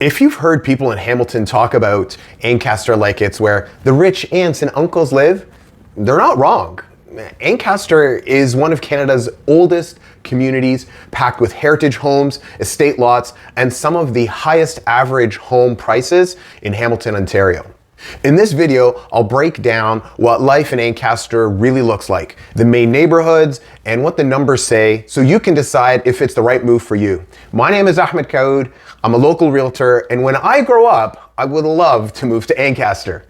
If you've heard people in Hamilton talk about Ancaster like it's where the rich aunts and uncles live, they're not wrong. Ancaster is one of Canada's oldest communities, packed with heritage homes, estate lots, and some of the highest average home prices in Hamilton, Ontario. In this video, I'll break down what life in Ancaster really looks like, the main neighborhoods, and what the numbers say, so you can decide if it's the right move for you. My name is Ahmed Kaoud, I'm a local realtor, and when I grow up, I would love to move to Ancaster.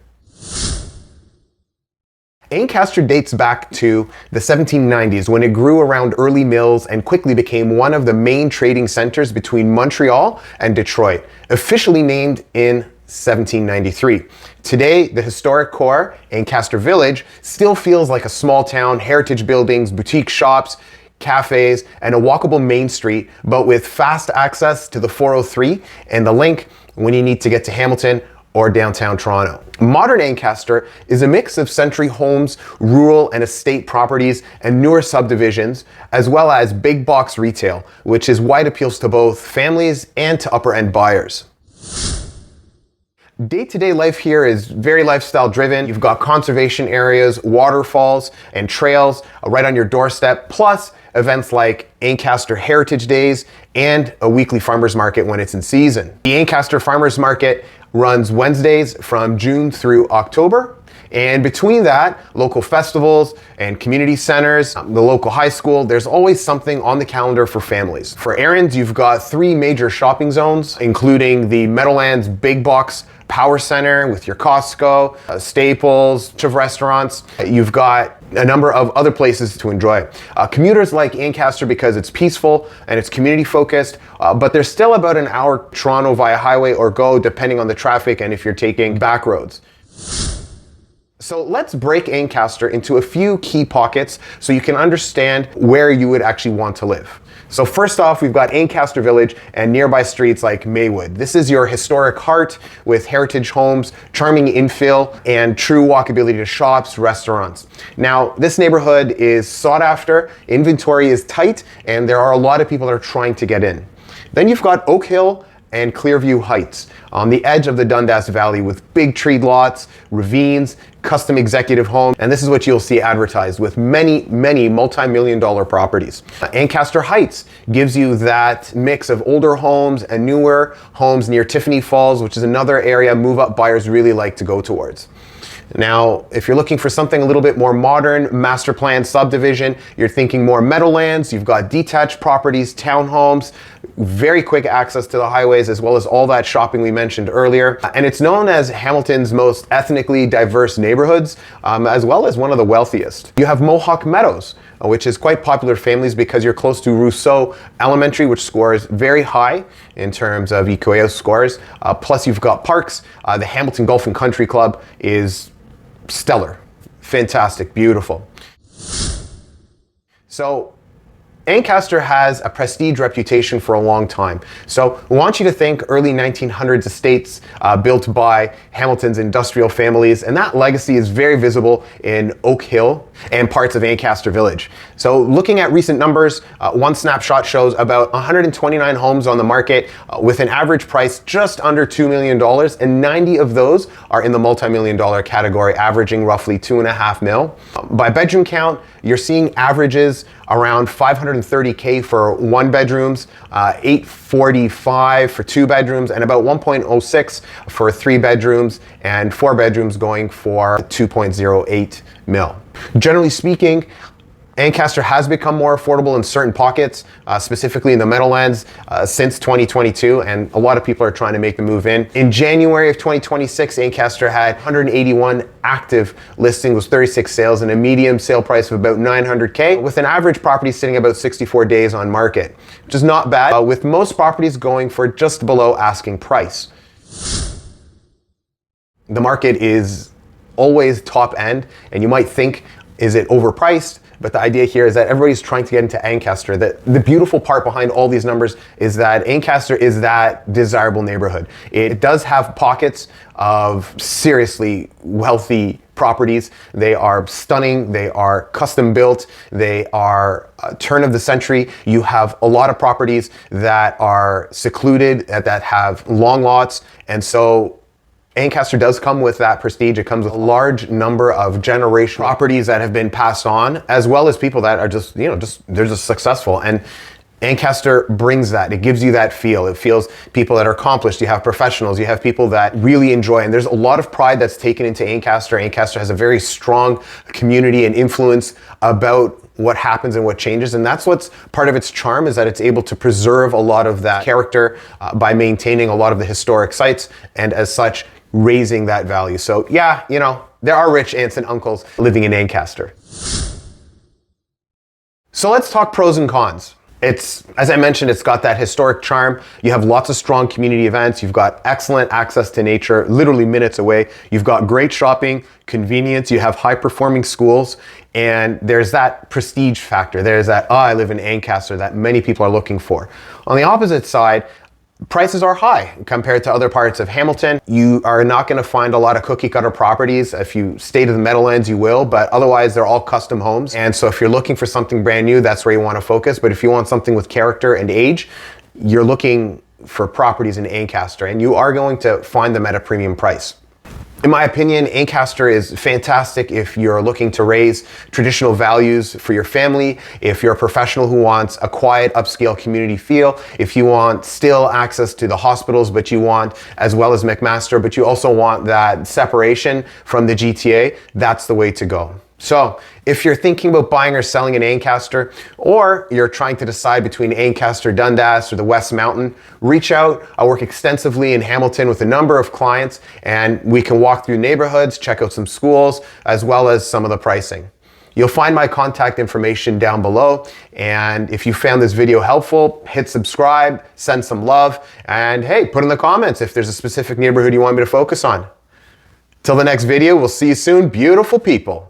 Ancaster dates back to the 1790s when it grew around early mills and quickly became one of the main trading centers between Montreal and Detroit, officially named in 1793. Today, the historic core, Ancaster Village, still feels like a small town, heritage buildings, boutique shops, cafes, and a walkable main street, but with fast access to the 403 and the link when you need to get to Hamilton or downtown Toronto. Modern Ancaster is a mix of century homes, rural and estate properties, and newer subdivisions, as well as big box retail, which is why it appeals to both families and to upper end buyers. Day-to-day life here is very lifestyle driven. You've got conservation areas, waterfalls, and trails right on your doorstep, plus events like Ancaster Heritage Days and a weekly farmers market when it's in season. The Ancaster Farmers Market runs Wednesdays from June through October. And between that, local festivals and community centers, the local high school, there's always something on the calendar for families. For errands, you've got 3 major shopping zones, including the Meadowlands Big Box Power Center with your Costco, Staples, of restaurants. You've got a number of other places to enjoy. Commuters like Ancaster because it's peaceful and it's community focused, but there's still about an hour Toronto via highway or GO depending on the traffic and if you're taking back roads. So let's break Ancaster into a few key pockets so you can understand where you would actually want to live. So first off, we've got Ancaster Village and nearby streets like Maywood. This is your historic heart with heritage homes, charming infill, and true walkability to shops, restaurants. Now, this neighborhood is sought after, inventory is tight, and there are a lot of people that are trying to get in. Then you've got Oakhill and Clearview Heights on the edge of the Dundas Valley with big tree lots, ravines, custom executive homes, and this is what you'll see advertised with many multi-million-dollar properties. Ancaster Heights gives you that mix of older homes and newer homes near Tiffany Falls, which is another area move-up buyers really like to go towards. Now, if you're looking for something a little bit more modern, master plan subdivision, you're thinking more Meadowlands, you've got detached properties, townhomes, very quick access to the highways, as well as all that shopping we mentioned earlier. And it's known as Hamilton's most ethnically diverse neighborhoods, as well as one of the wealthiest. You have Mohawk Meadows, which is quite popular with families because you're close to Rousseau Elementary, which scores very high in terms of EQAO scores. Plus you've got parks. The Hamilton Golf and Country Club is stellar, fantastic, beautiful. So Ancaster has a prestige reputation for a long time. So we want you to think early 1900s estates built by Hamilton's industrial families, and that legacy is very visible in Oakhill and parts of Ancaster Village. So looking at recent numbers, one snapshot shows about 129 homes on the market with an average price just under $2 million, and 90 of those are in the multi-million-dollar category, averaging roughly $2.5 million. By bedroom count, you're seeing averages around $530K for 1 bedrooms, $845 for 2 bedrooms, and about $1.06 for 3 bedrooms, and 4 bedrooms going for $2.08 million. Generally speaking, Ancaster has become more affordable in certain pockets, specifically in the Meadowlands, since 2022, and a lot of people are trying to make the move in. In January of 2026, Ancaster had 181 active listings with 36 sales and a median sale price of about $900K, with an average property sitting about 64 days on market, which is not bad, with most properties going for just below asking price. The market is always top end, and you might think, is it overpriced? but the idea here is that everybody's trying to get into Ancaster. The beautiful part behind all these numbers is that Ancaster is that desirable neighborhood. It does have pockets of seriously wealthy properties. They are stunning, they are custom built, they are turn of the century. You have a lot of properties that are secluded, that have long lots, and so Ancaster does come with that prestige. It comes with a large number of generational properties that have been passed on, as well as people that are just, they're just successful. And Ancaster brings that. It gives you that feel. It feels people that are accomplished. You have professionals. You have people that really enjoy. And there's a lot of pride that's taken into Ancaster. Ancaster has a very strong community and influence about what happens and what changes. And that's what's part of its charm, is that it's able to preserve a lot of that character by maintaining a lot of the historic sites, and as such, raising that value. So yeah, there are rich aunts and uncles living in Ancaster. So let's talk pros and cons. As I mentioned, it's got that historic charm. You have lots of strong community events. You've got excellent access to nature, literally minutes away. You've got great shopping, convenience. You have high-performing schools, and there's that prestige factor. There's that, I live in Ancaster, that many people are looking for. On the opposite side, prices are high compared to other parts of Hamilton. You are not going to find a lot of cookie cutter properties. If you stay to the Meadowlands, you will, but otherwise they're all custom homes. And so if you're looking for something brand new, that's where you want to focus. But if you want something with character and age, you're looking for properties in Ancaster, and you are going to find them at a premium price. In my opinion, Ancaster is fantastic if you're looking to raise traditional values for your family, if you're a professional who wants a quiet, upscale community feel, if you want still access to the hospitals, but you want, as well as McMaster, but you also want that separation from the GTA, that's the way to go. So if you're thinking about buying or selling in Ancaster, or you're trying to decide between Ancaster, Dundas, or the West Mountain, reach out. I work extensively in Hamilton with a number of clients, and we can walk through neighborhoods, check out some schools, as well as some of the pricing. You'll find my contact information down below, and if you found this video helpful, hit subscribe, send some love, and hey, put in the comments if there's a specific neighborhood you want me to focus on. Till the next video, we'll see you soon, beautiful people.